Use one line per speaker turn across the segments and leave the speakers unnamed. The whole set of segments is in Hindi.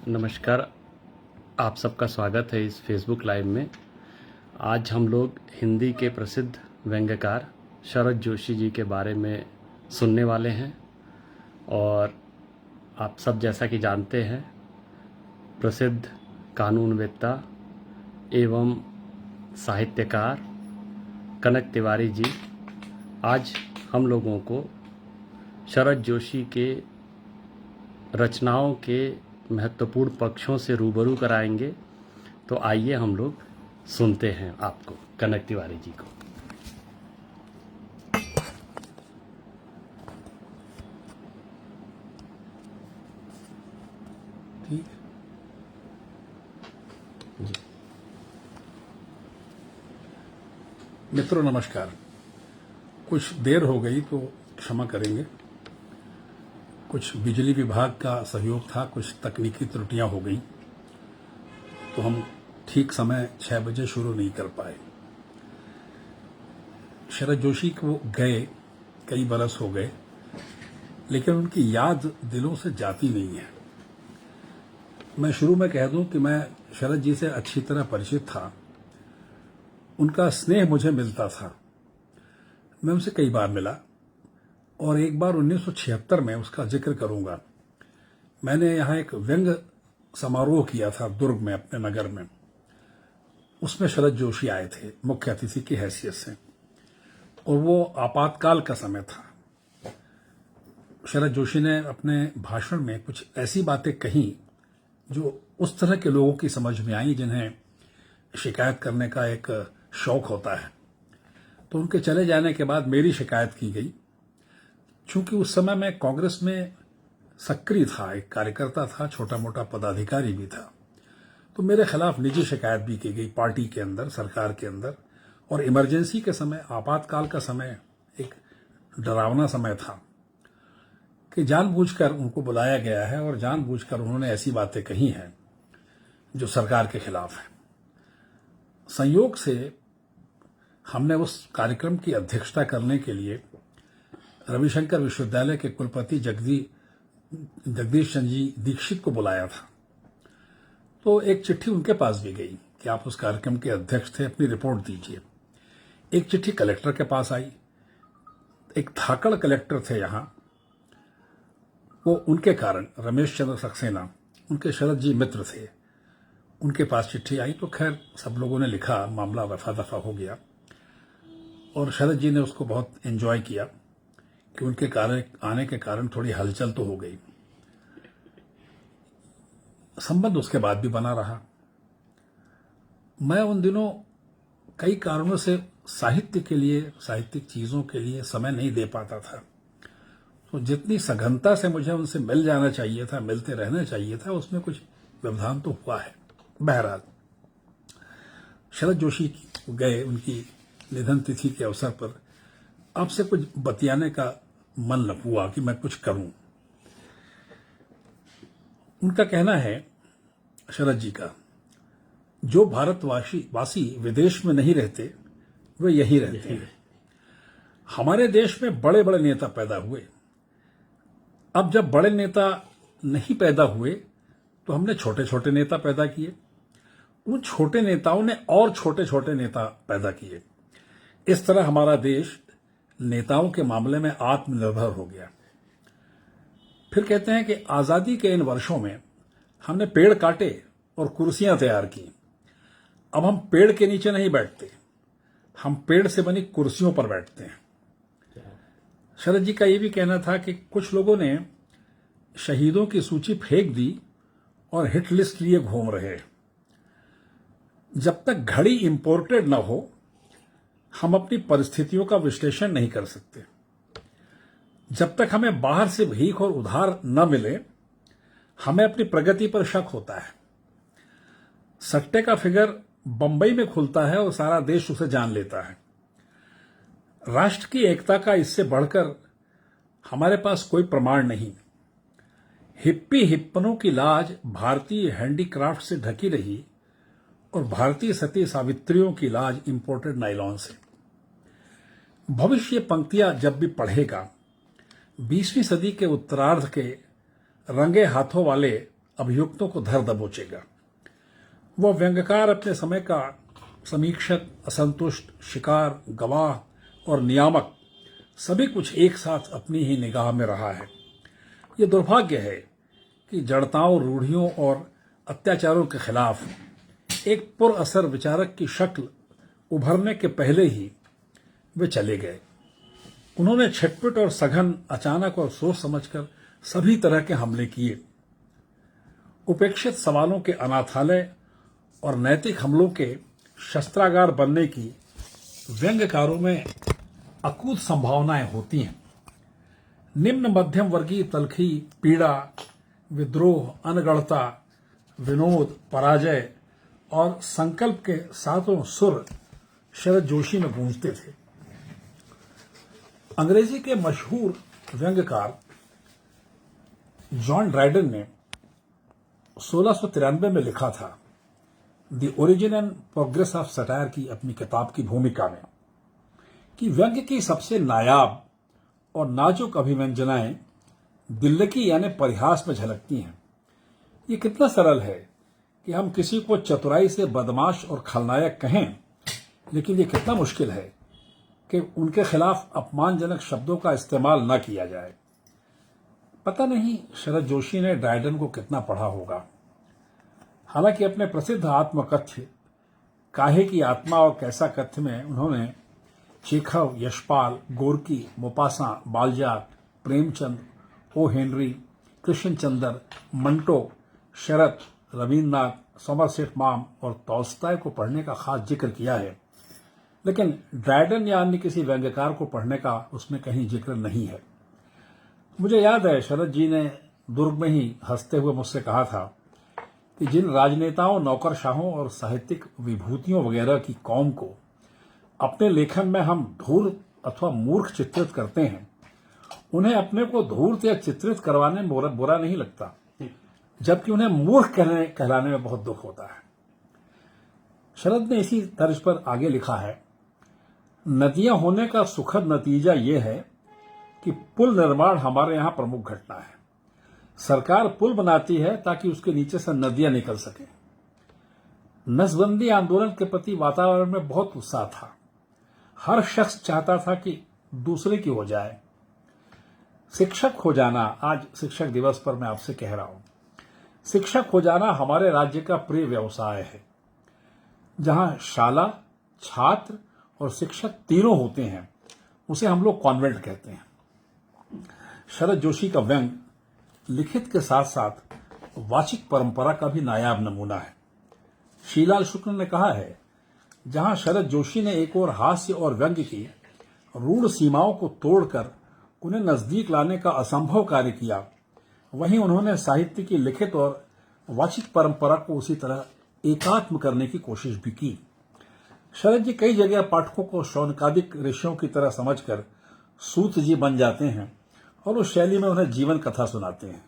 नमस्कार। आप सबका स्वागत है इस फेसबुक लाइव में। आज हम लोग हिंदी के प्रसिद्ध व्यंग्यकार शरद जोशी जी के बारे में सुनने वाले हैं। और आप सब जैसा कि जानते हैं, प्रसिद्ध कानूनवेत्ता एवं साहित्यकार कनक तिवारी जी आज हम लोगों को शरद जोशी के रचनाओं के महत्वपूर्ण पक्षों से रूबरू कराएंगे। तो आइए हम लोग सुनते हैं आपको, कनक तिवारी जी को।
ठीक
जी।
मित्रों नमस्कार। कुछ देर हो गई तो क्षमा करेंगे। कुछ बिजली विभाग का सहयोग था, कुछ तकनीकी त्रुटियां हो गई तो हम ठीक समय 6 बजे शुरू नहीं कर पाए। शरद जोशी को गए कई बरस हो गए, लेकिन उनकी याद दिलों से जाती नहीं है। मैं शुरू में कह दूं कि मैं शरद जी से अच्छी तरह परिचित था। उनका स्नेह मुझे मिलता था। मैं उनसे कई बार मिला और एक बार 1976 में उसका जिक्र करूंगा। मैंने यहाँ एक व्यंग्य समारोह किया था दुर्ग में, अपने नगर में। उसमें शरद जोशी आए थे मुख्य अतिथि की हैसियत से, और वो आपातकाल का समय था। शरद जोशी ने अपने भाषण में कुछ ऐसी बातें कही जो उस तरह के लोगों की समझ में आई जिन्हें शिकायत करने का एक शौक होता है। तो उनके चले जाने के बाद मेरी शिकायत की गई। चूंकि उस समय मैं कांग्रेस में सक्रिय था, एक कार्यकर्ता था, छोटा मोटा पदाधिकारी भी था, तो मेरे खिलाफ निजी शिकायत भी की गई पार्टी के अंदर, सरकार के अंदर। और इमरजेंसी के समय, आपातकाल का समय एक डरावना समय था कि जानबूझकर उनको बुलाया गया है और जानबूझकर उन्होंने ऐसी बातें कही हैं जो सरकार के खिलाफ है। संयोग से हमने उस कार्यक्रम की अध्यक्षता करने के लिए रविशंकर विश्वविद्यालय के कुलपति जगदीश चंद्र जी दीक्षित को बुलाया था। तो एक चिट्ठी उनके पास भी गई कि आप उस कार्यक्रम के अध्यक्ष थे, अपनी रिपोर्ट दीजिए। एक चिट्ठी कलेक्टर के पास आई। एक धाकड़ कलेक्टर थे यहाँ, वो उनके कारण रमेश चंद्र सक्सेना, उनके शरद जी मित्र थे, उनके पास चिट्ठी आई। तो खैर सब लोगों ने लिखा, मामला रफा दफा हो गया और शरद जी ने उसको बहुत एंजॉय किया कि उनके आने के कारण थोड़ी हलचल तो हो गई। संबंध उसके बाद भी बना रहा। मैं उन दिनों कई कारणों से साहित्य के लिए, साहित्यिक चीजों के लिए समय नहीं दे पाता था। तो जितनी सघनता से मुझे उनसे मिल जाना चाहिए था, मिलते रहना चाहिए था, उसमें कुछ व्यवधान तो हुआ है। बहरहाल शरद जोशी गए, उनकी निधन तिथि के अवसर पर आपसे कुछ बतियाने का मन हुआ कि मैं कुछ करूं। उनका कहना है, शरद जी का, जो भारतवासी विदेश में नहीं रहते वे यही रहते हैं। हमारे देश में बड़े बड़े नेता पैदा हुए। अब जब बड़े नेता नहीं पैदा हुए तो हमने छोटे छोटे नेता पैदा किए। उन छोटे नेताओं ने और छोटे छोटे नेता पैदा किए। इस तरह हमारा देश नेताओं के मामले में आत्मनिर्भर हो गया। फिर कहते हैं कि आजादी के इन वर्षों में हमने पेड़ काटे और कुर्सियां तैयार की। अब हम पेड़ के नीचे नहीं बैठते, हम पेड़ से बनी कुर्सियों पर बैठते हैं। शरद जी का यह भी कहना था कि कुछ लोगों ने शहीदों की सूची फेंक दी और हिट लिस्ट लिए घूम रहे। जब तक घड़ी इंपोर्टेड न हो, हम अपनी परिस्थितियों का विश्लेषण नहीं कर सकते। जब तक हमें बाहर से भीख और उधार न मिले, हमें अपनी प्रगति पर शक होता है। सट्टे का फिगर बंबई में खुलता है और सारा देश उसे जान लेता है। राष्ट्र की एकता का इससे बढ़कर हमारे पास कोई प्रमाण नहीं। हिप्पी हिप्पनों की लाज भारतीय हैंडीक्राफ्ट से ढकी रही और भारतीय सती सावित्रियों की लाज इंपोर्टेड नायलॉन से। भविष्य पंक्तियां जब भी पढ़ेगा, 20वीं सदी के उत्तरार्ध के रंगे हाथों वाले अभियुक्तों को धर दबोचेगा। वह व्यंग्यकार अपने समय का समीक्षक, असंतुष्ट, शिकार, गवाह और नियामक सभी कुछ एक साथ अपनी ही निगाह में रहा है। ये दुर्भाग्य है कि जड़ताओं, रूढ़ियों और अत्याचारों के खिलाफ एक पुरअसर विचारक की शक्ल उभरने के पहले ही वे चले गए। उन्होंने छिटपुट और सघन, अचानक और सोच समझकर सभी तरह के हमले किए। उपेक्षित सवालों के अनाथालय और नैतिक हमलों के शस्त्रागार बनने की व्यंग्यकारों में अकूत संभावनाएं होती हैं। निम्न मध्यम वर्गीय तलखी, पीड़ा, विद्रोह, अनगढ़ता, विनोद, पराजय और संकल्प के सातों सुर शरद जोशी में गूंजते थे। अंग्रेजी के मशहूर व्यंग्यकार जॉन ड्राइडन ने 1693 में लिखा था the origin and progress of satire की अपनी किताब की भूमिका में कि व्यंग्य की सबसे नायाब और नाजुक अभिव्यंजनाएं दिल्लगी यानी परिहास में झलकती हैं। ये कितना सरल है कि हम किसी को चतुराई से बदमाश और खलनायक कहें, लेकिन ये कितना मुश्किल है कि उनके खिलाफ अपमानजनक शब्दों का इस्तेमाल न किया जाए। पता नहीं शरद जोशी ने ड्राइडन को कितना पढ़ा होगा। हालांकि अपने प्रसिद्ध आत्मकथ्य काहे की आत्मा और कैसा कथ्य में उन्होंने Chekhov, Yashpal, Gorky, Maupassant, Balzac, Premchand, O Henry, Krishnachandra, Manto, Sarat, Rabindranath, Somerset Maugham और तॉल्स्टॉय को पढ़ने का खास जिक्र किया है, लेकिन ड्राइडन या अन्य किसी व्यंग्यकार को पढ़ने का उसमें कहीं जिक्र नहीं है। मुझे याद है शरद जी ने दुर्ग में ही हंसते हुए मुझसे कहा था कि जिन राजनेताओं, नौकरशाहों और साहित्यिक विभूतियों वगैरह की कौम को अपने लेखन में हम धूर्त अथवा मूर्ख चित्रित करते हैं, उन्हें अपने को धूर्त या चित्रित करवाने में बुरा नहीं लगता, जबकि उन्हें मूर्ख कहलाने में बहुत दुख होता है। शरद ने इसी तर्ज पर आगे लिखा है, नदियां होने का सुखद नतीजा यह है कि पुल निर्माण हमारे यहां प्रमुख घटना है। सरकार पुल बनाती है ताकि उसके नीचे से नदियां निकल सके। नसबंदी आंदोलन के प्रति वातावरण में बहुत उत्साह था। हर शख्स चाहता था कि दूसरे की हो जाए। शिक्षक हो जाना, आज शिक्षक दिवस पर मैं आपसे कह रहा हूं, शिक्षक हो जाना हमारे राज्य का प्रिय व्यवसाय है। जहां शाला, छात्र और शिक्षक तीनों होते हैं, उसे हम लोग कॉन्वेंट कहते हैं। शरद जोशी का व्यंग लिखित के साथ साथ वाचिक परंपरा का भी नायाब नमूना है। शीलाल शुक्ल ने कहा है, जहां शरद जोशी ने एक ओर हास्य और व्यंग्य की रूढ़ सीमाओं को तोड़कर उन्हें नजदीक लाने का असंभव कार्य किया, वहीं उन्होंने साहित्य की लिखित और वाचिक परंपरा को उसी तरह एकात्म करने की कोशिश भी की। शरद जी कई जगह पाठकों को शौनकादिक ऋषियों की तरह समझकर सूत जी बन जाते हैं और उस शैली में उन्हें जीवन कथा सुनाते हैं।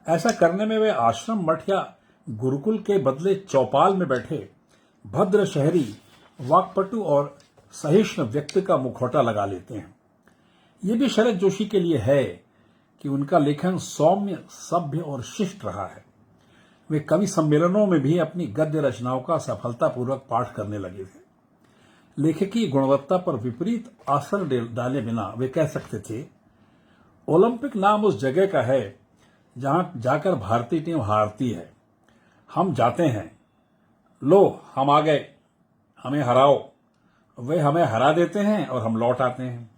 ऐसा करने में वे आश्रम, मठ या गुरुकुल के बदले चौपाल में बैठे भद्र शहरी, वाक्पटु और सहिष्णु व्यक्ति का मुखौटा लगा लेते हैं। ये भी शरद जोशी के लिए है कि उनका लेखन सौम्य, सभ्य और शिष्ट रहा है। वे कवि सम्मेलनों में भी अपनी गद्य रचनाओं का सफलतापूर्वक पाठ करने लगे थे। लेखकी गुणवत्ता पर विपरीत असर डाले बिना वे कह सकते थे, ओलंपिक नाम उस जगह का है जहां जाकर भारतीय टीम हारती है। हम जाते हैं, लो हम आ गए, हमें हराओ। वे हमें हरा देते हैं और हम लौट आते हैं।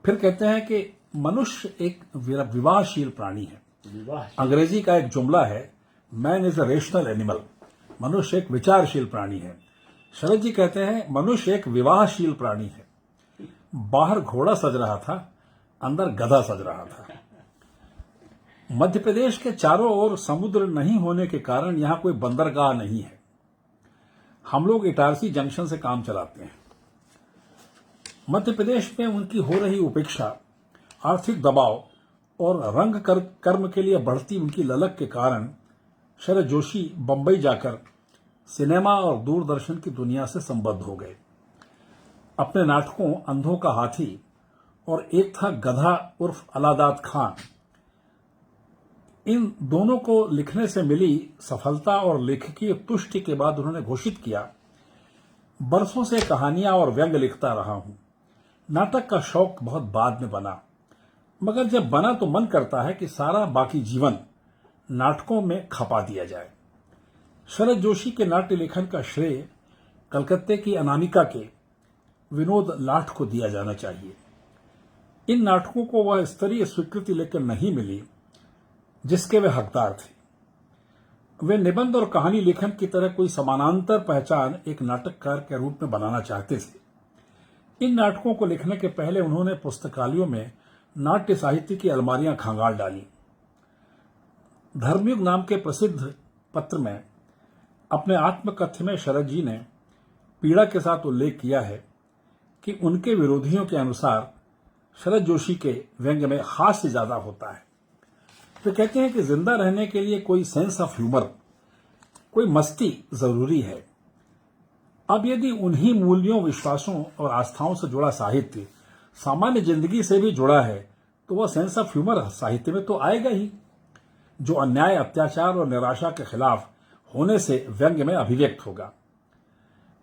फिर कहते हैं कि मनुष्य एक विवाहशील प्राणी है। अंग्रेजी का एक जुमला है, man is a rational animal. मनुष्य एक विचारशील प्राणी है। शरद जी कहते हैं, मनुष्य एक विवाहशील प्राणी है। बाहर घोड़ा सज रहा था, अंदर गधा सज रहा था। मध्य प्रदेश के चारों ओर समुद्र नहीं होने के कारण यहां कोई बंदरगाह नहीं है। हम लोग इटारसी जंक्शन से काम चलाते हैं। मध्य प्रदेश में उनकी हो रही उपेक्षा, आर्थिक दबाव और रंग कर्म के लिए बढ़ती उनकी ललक के कारण शरद जोशी बंबई जाकर सिनेमा और दूरदर्शन की दुनिया से संबद्ध हो गए। अपने नाटकों अंधों का हाथी और एक था गधा उर्फ अलादात खान, इन दोनों को लिखने से मिली सफलता और लेखकीय तुष्टि के बाद उन्होंने घोषित किया, बरसों से कहानियां और व्यंग लिखता रहा हूं। नाटक का शौक बहुत बाद में बना, मगर जब बना तो मन करता है कि सारा बाकी जीवन नाटकों में खपा दिया जाए। शरद जोशी के नाट्य लेखन का श्रेय कलकत्ते की अनामिका के विनोद लाठ को दिया जाना चाहिए। इन नाटकों को वह स्तरीय स्वीकृति लेकर नहीं मिली जिसके वे हकदार थे। वे निबंध और कहानी लेखन की तरह कोई समानांतर पहचान एक नाटककार के रूप में बनाना चाहते थे। इन नाटकों को लिखने के पहले उन्होंने पुस्तकालयों में नाट्य साहित्य की अलमारियां खंगाल डाली। धर्मयुग नाम के प्रसिद्ध पत्र में अपने आत्मकथ्य में शरद जी ने पीड़ा के साथ उल्लेख किया है कि उनके विरोधियों के अनुसार शरद जोशी के व्यंग में हास्य ज्यादा होता है। वे कहते हैं कि जिंदा रहने के लिए कोई सेंस ऑफ ह्यूमर, कोई मस्ती जरूरी है। अब यदि उन्हीं मूल्यों, विश्वासों और आस्थाओं से जुड़ा साहित्य सामान्य जिंदगी से भी जुड़ा है तो वह सेंस ऑफ ह्यूमर साहित्य में तो आएगा ही, जो अन्याय, अत्याचार और निराशा के खिलाफ होने से व्यंग में अभिव्यक्त होगा।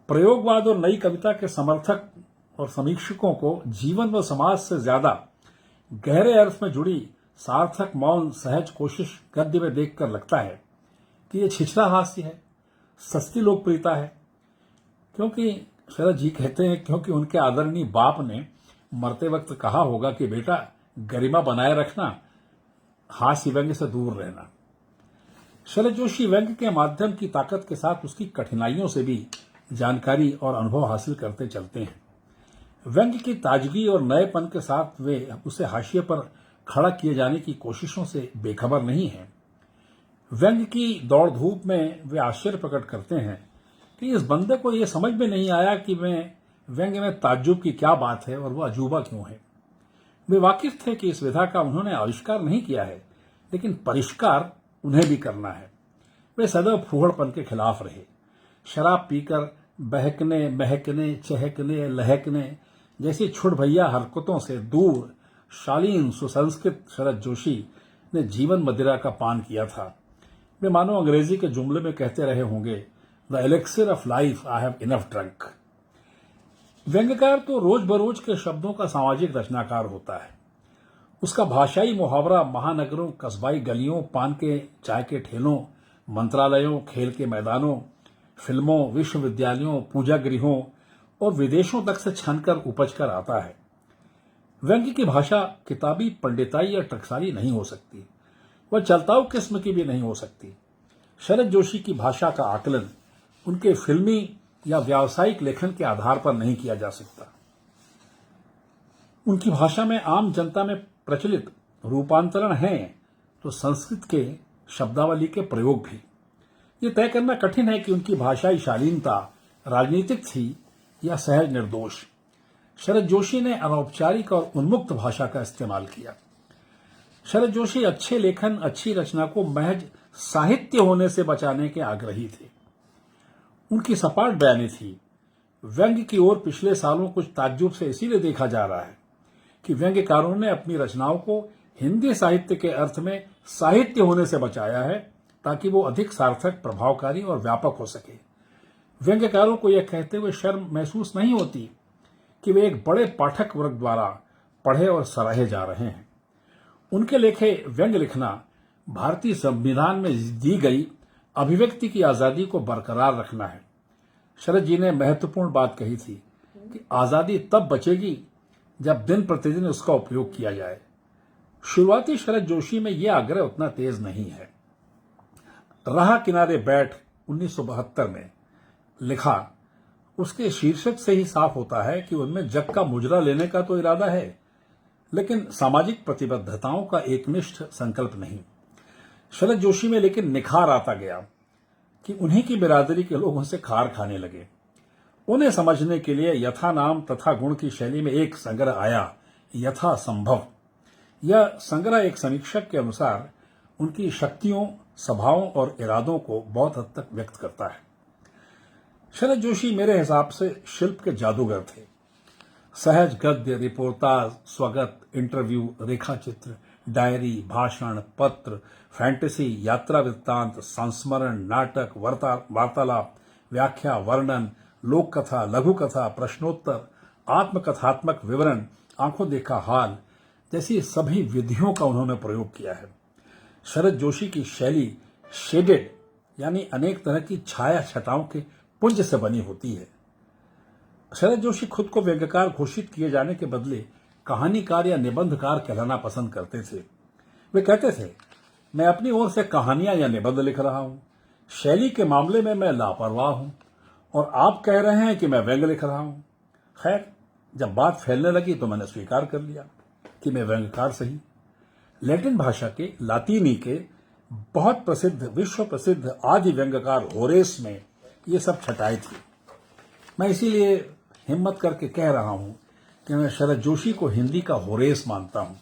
प्रयोगवाद और नई कविता के समर्थक और समीक्षकों को जीवन व समाज से ज्यादा गहरे अर्थ में जुड़ी सार्थक, मौन, सहज कोशिश गद्य में देखकर लगता है कि यह छिछला हास्य है, सस्ती लोकप्रियता है। क्योंकि शरद जी कहते हैं क्योंकि उनके आदरणीय बाप ने मरते वक्त कहा होगा कि बेटा गरिमा बनाए रखना, हास्य व्यंग से दूर रहना। शरद जोशी व्यंग के माध्यम की ताकत के साथ उसकी कठिनाइयों से भी जानकारी और अनुभव हासिल करते चलते हैं। व्यंग की ताजगी और नएपन के साथ वे उसे हाशिए पर खड़ा किए जाने की कोशिशों से बेखबर नहीं है। व्यंग की दौड़ धूप में वे आश्चर्य प्रकट करते हैं कि इस बंदे को यह समझ में नहीं आया कि व्यंग में ताज्जुब की क्या बात है और वह अजूबा क्यों है। वे वाकिफ थे कि इस विधा का उन्होंने आविष्कार नहीं किया है, लेकिन परिष्कार उन्हें भी करना है। वे सदैव फूहड़पन के खिलाफ रहे। शराब पीकर बहकने, महकने, चहकने, लहकने जैसी छुड़ भैया हरकतों से दूर शालीन सुसंस्कृत शरद जोशी ने जीवन मदिरा का पान किया था। वे मानो अंग्रेजी के जुमले में कहते रहे होंगे, the elixir of life I have enough drunk. व्यंग्यकार तो रोज बरोज के शब्दों का सामाजिक रचनाकार होता है। उसका भाषाई मुहावरा महानगरों, कस्बाई गलियों, पान के चाय के ठेलों, मंत्रालयों, खेल के मैदानों, फिल्मों, विश्वविद्यालयों, पूजा गृहों और विदेशों तक से छनकर उपज कर आता है। व्यंग्य की भाषा किताबी, पंडिताई या टकसाली नहीं हो सकती। वह चलताऊ किस्म की भी नहीं हो सकती। शरद जोशी की भाषा का आकलन उनके फिल्मी या व्यावसायिक लेखन के आधार पर नहीं किया जा सकता। उनकी भाषा में आम जनता में प्रचलित रूपांतरण हैं तो संस्कृत के शब्दावली के प्रयोग भी। ये तय करना कठिन है कि उनकी भाषाई शालीनता राजनीतिक थी या सहज निर्दोष। शरद जोशी ने अनौपचारिक और उन्मुक्त भाषा का इस्तेमाल किया। शरद जोशी अच्छे लेखन, अच्छी रचना को महज साहित्य होने से बचाने के आग्रही थे। उनकी सपाट बयानी थी। व्यंग्य की ओर पिछले सालों कुछ ताज्जुब से इसीलिए देखा जा रहा है कि व्यंग्यकारों ने अपनी रचनाओं को हिंदी साहित्य के अर्थ में साहित्य होने से बचाया है ताकि वो अधिक सार्थक, प्रभावकारी और व्यापक हो सके। व्यंग्यकारों को यह कहते हुए शर्म महसूस नहीं होती कि वे एक बड़े पाठक वर्ग द्वारा पढ़े और सराहे जा रहे हैं। उनके लेखे व्यंग्य लिखना भारतीय संविधान में दी गई अभिव्यक्ति की आजादी को बरकरार रखना है। शरद जी ने महत्वपूर्ण बात कही थी कि आजादी तब बचेगी जब दिन प्रतिदिन उसका उपयोग किया जाए। शुरुआती शरद जोशी में यह आग्रह उतना तेज नहीं है। राह किनारे बैठ 1972 में लिखा, उसके शीर्षक से ही साफ होता है कि उनमें जग का मुजरा लेने का तो इरादा है, लेकिन सामाजिक प्रतिबद्धताओं का एकनिष्ठ संकल्प नहीं। शरद जोशी में लेकिन निखार आता गया कि उन्हीं की बिरादरी के लोग उनसे खार खाने लगे। उन्हें समझने के लिए यथा नाम तथा गुण की शैली में एक संग्रह आया, यथा संभव। यह संग्रह एक समीक्षक के अनुसार उनकी शक्तियों, सभाओं और इरादों को बहुत हद तक व्यक्त करता है। शरद जोशी मेरे हिसाब से शिल्प के जादूगर थे। सहज गद्य, रिपोर्टाज, स्वगत, इंटरव्यू, रेखाचित्र, डायरी, भाषण, पत्र, फैंटेसी, यात्रा वृत्तांत, संस्मरण, नाटक, वार्तालाप, व्याख्या, वर्णन, लोक कथा, लघु कथा, प्रश्नोत्तर, आत्मकथात्मक विवरण, आंखों देखा हाल जैसी सभी विधियों का उन्होंने प्रयोग किया है। शरद जोशी की शैली शेडेड यानी अनेक तरह की छाया छटाओं के पुंज से बनी होती है। शरद जोशी खुद को व्यंग्यकार घोषित किए जाने के बदले कहानीकार या निबंधकार कहलाना पसंद करते थे। वे कहते थे, मैं अपनी ओर से कहानियां या निबंध लिख रहा हूं, शैली के मामले में मैं लापरवाह हूं और आप कह रहे हैं कि मैं व्यंग्य लिख रहा हूं। खैर, जब बात फैलने लगी तो मैंने स्वीकार कर लिया कि मैं व्यंग्यकार सही। लैटिन भाषा के लातीनी के बहुत प्रसिद्ध, विश्व प्रसिद्ध आदि व्यंग्यकार होरेस में ये सब छटाई थी। मैं इसीलिए हिम्मत करके कह रहा हूं कि मैं शरद जोशी को हिंदी का होरेस मानता हूं।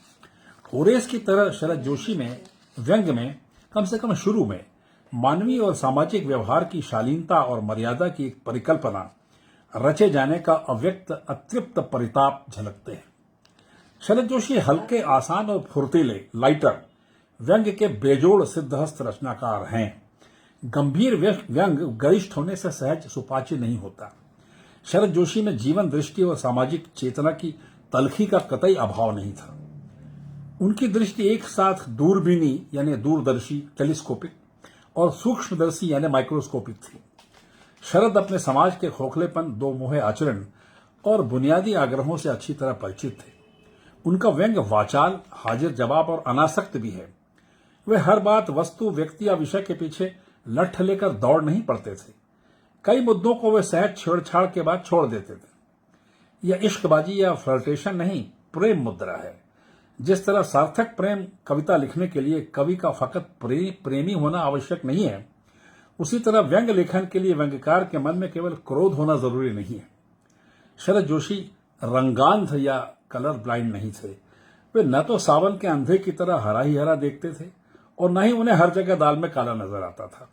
होरेस की तरह शरद जोशी में व्यंग्य में कम से कम शुरू में मानवीय और सामाजिक व्यवहार की शालीनता और मर्यादा की एक परिकल्पना, रचे जाने का अव्यक्त अतृप्त परिताप झलकते हैं। शरद जोशी हल्के, आसान और फुर्तीले लाइटर व्यंग्य के बेजोड़ सिद्धहस्त रचनाकार हैं। गंभीर व्यंग्य गरिष्ठ होने से सहज सुपाच्य नहीं होता। शरद जोशी में जीवन दृष्टि और सामाजिक चेतना की तलखी का कतई अभाव नहीं था। उनकी दृष्टि एक साथ दूरबीनी यानी दूरदर्शी टेलीस्कोपिक और सूक्ष्मदर्शी यानी माइक्रोस्कोपिक थी। शरद अपने समाज के खोखलेपन, दो मुहे आचरण और बुनियादी आग्रहों से अच्छी तरह परिचित थे। उनका व्यंग्य वाचाल, हाजिर जवाब और अनासक्त भी है। वे हर बात, वस्तु, व्यक्ति या विषय के पीछे लठ लेकर दौड़ नहीं पड़ते थे। कई मुद्दों को वे सहज छेड़छाड़ के बाद छोड़ देते थे। यह इश्कबाजी या फ्लर्टेशन नहीं, प्रेम मुद्रा है। जिस तरह सार्थक प्रेम कविता लिखने के लिए कवि का फकत प्रेमी होना आवश्यक नहीं है, उसी तरह व्यंग्य लेखन के लिए व्यंग्यकार के मन में केवल क्रोध होना जरूरी नहीं है। शरद जोशी रंगांध या कलर ब्लाइंड नहीं थे। वे न तो सावन के अंधे की तरह हरा ही हरा देखते थे और न ही उन्हें हर जगह दाल में काला नजर आता था।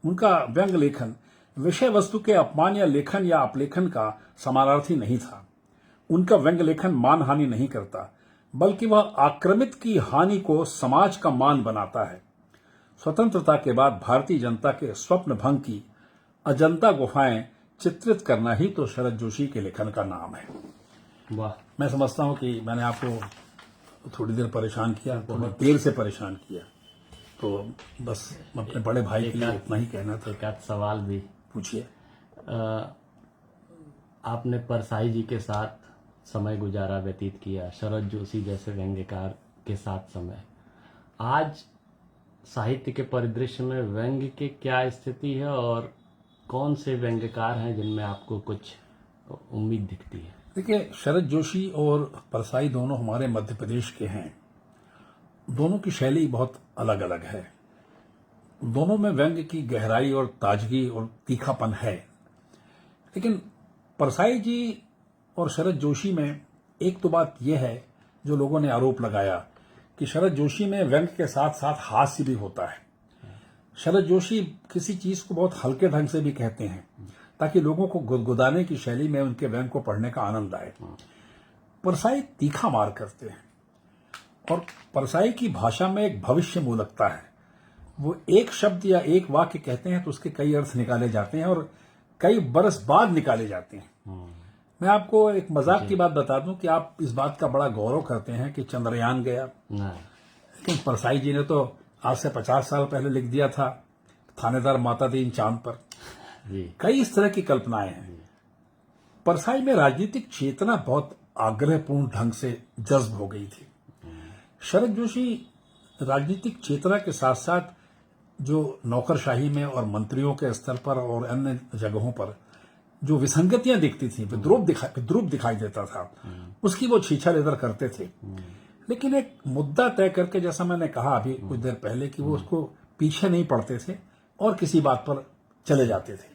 उनका व्यंग्य लेखन विषय वस्तु के अपमान या लेखन या अपलेखन का समानार्थी नहीं था। उनका व्यंग्य लेखन मानहानि नहीं करता, बल्कि वह आक्रमित की हानि को समाज का मान बनाता है। स्वतंत्रता के बाद भारतीय जनता के स्वप्न भंग की अजंता गुफाएं चित्रित करना ही तो शरद जोशी के लेखन का नाम है।
वाह,
मैं समझता हूं कि मैंने आपको थोड़ी देर परेशान किया, बहुत देर से परेशान किया, तो बस अपने बड़े भाई के लिए उतना ही कहना था।
एक आध सवाल भी
पूछिए।
आपने परसाई जी के साथ समय गुजारा, व्यतीत किया, शरद जोशी जैसे व्यंग्यकार के साथ समय। आज साहित्य के परिदृश्य में व्यंग्य की क्या स्थिति है और कौन से व्यंग्यकार हैं जिनमें आपको कुछ उम्मीद दिखती है?
देखिए, शरद जोशी और परसाई दोनों हमारे मध्य प्रदेश के हैं। दोनों की शैली बहुत अलग अलग है। दोनों में व्यंग्य की गहराई और ताजगी और तीखापन है। लेकिन परसाई जी और शरद जोशी में एक तो बात यह है, जो लोगों ने आरोप लगाया, कि शरद जोशी में व्यंग्य के साथ साथ हास्य भी होता है। शरद जोशी किसी चीज को बहुत हल्के ढंग से भी कहते हैं ताकि लोगों को गुदगुदाने की शैली में उनके व्यंग्य को पढ़ने का आनंद आए। परसाई तीखा मार करते हैं और परसाई की भाषा में एक भविष्य मूलकता है। वो एक शब्द या एक वाक्य कहते हैं तो उसके कई अर्थ निकाले जाते हैं और कई बरस बाद निकाले जाते हैं। मैं आपको एक मजाक की बात बता दूं कि आप इस बात का बड़ा गौरव करते हैं कि चंद्रयान गया, लेकिन परसाई जी ने तो आज से 50 साल पहले लिख दिया था थानेदार माता दीन चांद पर। कई इस तरह की कल्पनाएं हैं। परसाई में राजनीतिक चेतना बहुत आग्रहपूर्ण ढंग से जज्ब हो गई थी। शरद जोशी राजनीतिक चेतना के साथ साथ जो नौकरशाही में और मंत्रियों के स्तर पर और अन्य जगहों पर जो विसंगतियां दिखती थी, विद्रूप दिखाई देता था, उसकी वो छीछा लेदर करते थे। लेकिन एक मुद्दा तय करके, जैसा मैंने कहा अभी कुछ देर पहले, कि वो उसको पीछे नहीं पड़ते थे और किसी बात पर चले जाते थे।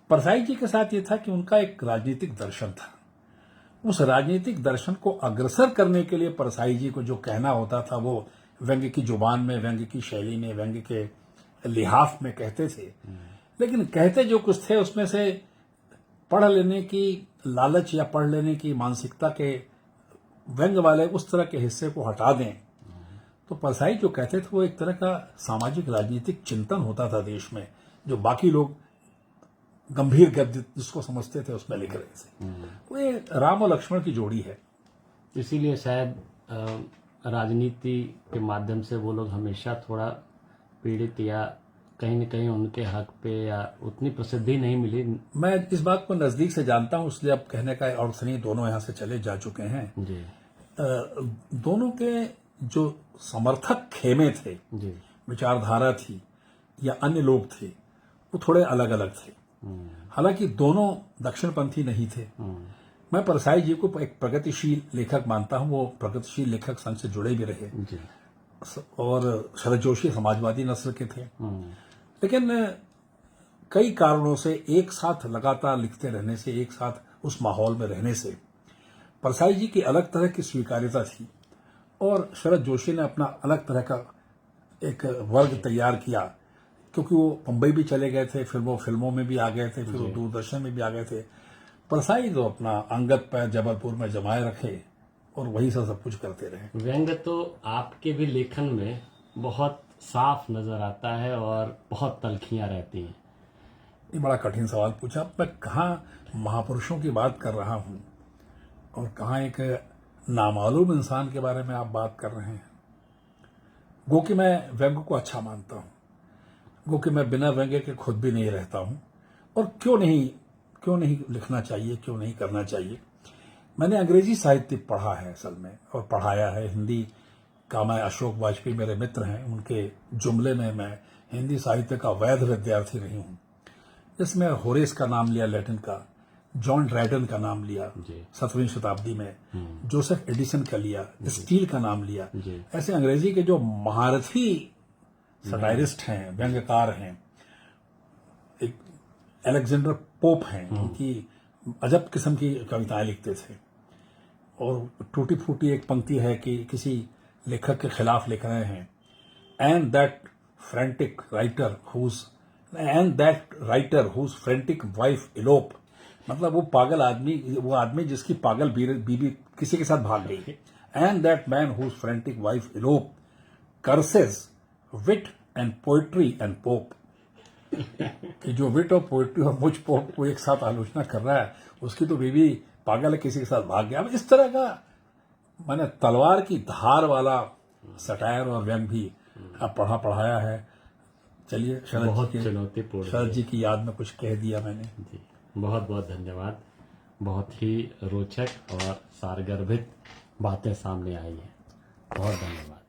परसाई जी के साथ ये था कि उनका एक राजनीतिक दर्शन था। उस राजनीतिक दर्शन को अग्रसर करने के लिए परसाई जी को जो कहना होता था वो व्यंग्य की जुबान में, व्यंग्य की शैली में, व्यंग्य के लिहाफ में कहते थे। लेकिन कहते जो कुछ थे उसमें से पढ़ लेने की लालच या पढ़ लेने की मानसिकता के व्यंग वाले उस तरह के हिस्से को हटा दें तो परसाई जो कहते थे वो एक तरह का सामाजिक राजनीतिक चिंतन होता था देश में, जो बाकी लोग गंभीर गद्य जिसको समझते थे उसमें लिख रहे थे। तो ये राम और लक्ष्मण की जोड़ी है।
इसीलिए शायद राजनीति के माध्यम से वो लोग हमेशा थोड़ा पीड़ित या कहीं न कहीं उनके हक पे या उतनी प्रसिद्धि नहीं मिली।
मैं इस बात को नजदीक से जानता हूं, इसलिए अब कहने का अर्थ नहीं, दोनों यहां से चले जा चुके हैं।
जी
दोनों के जो समर्थक खेमे थे,
जी
विचारधारा थी या अन्य लोग थे, वो थोड़े अलग अलग थे। हालांकि दोनों दक्षिणपंथी नहीं थे। मैं परसाई जी को एक प्रगतिशील लेखक मानता हूं। वो प्रगतिशील लेखक संघ से जुड़े भी रहे
जी
और शरद जोशी समाजवादी नस्ल के थे, लेकिन कई कारणों से एक साथ लगातार लिखते रहने से, एक साथ उस माहौल में रहने से परसाई जी की अलग तरह की स्वीकार्यता थी और शरद जोशी ने अपना अलग तरह का एक वर्ग तैयार किया, क्योंकि वो मुंबई भी चले गए थे, फिर वो फिल्मों में भी आ गए थे, फिर वो दूरदर्शन में भी आ गए थे। परसाई तो अपना अंगद पैर जबलपुर में जमाए रखे और वही सब कुछ करते रहे।
व्यंग तो आपके भी लेखन में बहुत साफ नजर आता है और बहुत तल्खियां रहती हैं।
ये बड़ा कठिन सवाल पूछा। मैं कहाँ महापुरुषों की बात कर रहा हूं और कहाँ एक नामालूम इंसान के बारे में आप बात कर रहे हैं। गो कि मैं व्यंग को अच्छा मानता हूं, गो कि मैं बिना व्यंग के खुद भी नहीं रहता हूं, और क्यों नहीं लिखना चाहिए, क्यों नहीं करना चाहिए। मैंने अंग्रेजी साहित्य पढ़ा है असल में और पढ़ाया है। हिंदी का मैं, अशोक वाजपेयी मेरे मित्र हैं, उनके जुमले में मैं हिंदी साहित्य का वैध विद्यार्थी रही हूं, जिसमें होरेस का नाम लिया लैटिन का, जॉन ड्राइडन का नाम लिया 17वीं शताब्दी में, जोसेफ एडिसन का लिया, स्टील का नाम लिया। ऐसे अंग्रेजी के जो महारथी सटायरिस्ट हैं, व्यंग्यकार हैं, एक अलेक्जेंडर पोप हैं, उनकी अजब किस्म की कविताएं लिखते थे। और टूटी फूटी एक पंक्ति है कि किसी लेखक के खिलाफ लिख रहे हैं, and that writer whose frantic wife elope, मतलब वो पागल आदमी, वो आदमी जिसकी पागल बीबी किसी के साथ भाग गई। And that man whose frantic wife elope curses wit and poetry and Pope, कि जो विट और पोएट्री और मुझ पोप को एक साथ आलोचना कर रहा है, उसकी तो बीवी पागल है, किसी के साथ भाग गया। अब इस तरह का मैंने तलवार की धार वाला सटायर और व्यंग भी पढ़ाया है। चलिए, शरद जी की याद में कुछ कह दिया मैंने।
जी, बहुत बहुत धन्यवाद। बहुत ही रोचक और सारगर्भित बातें सामने आई हैं। बहुत धन्यवाद।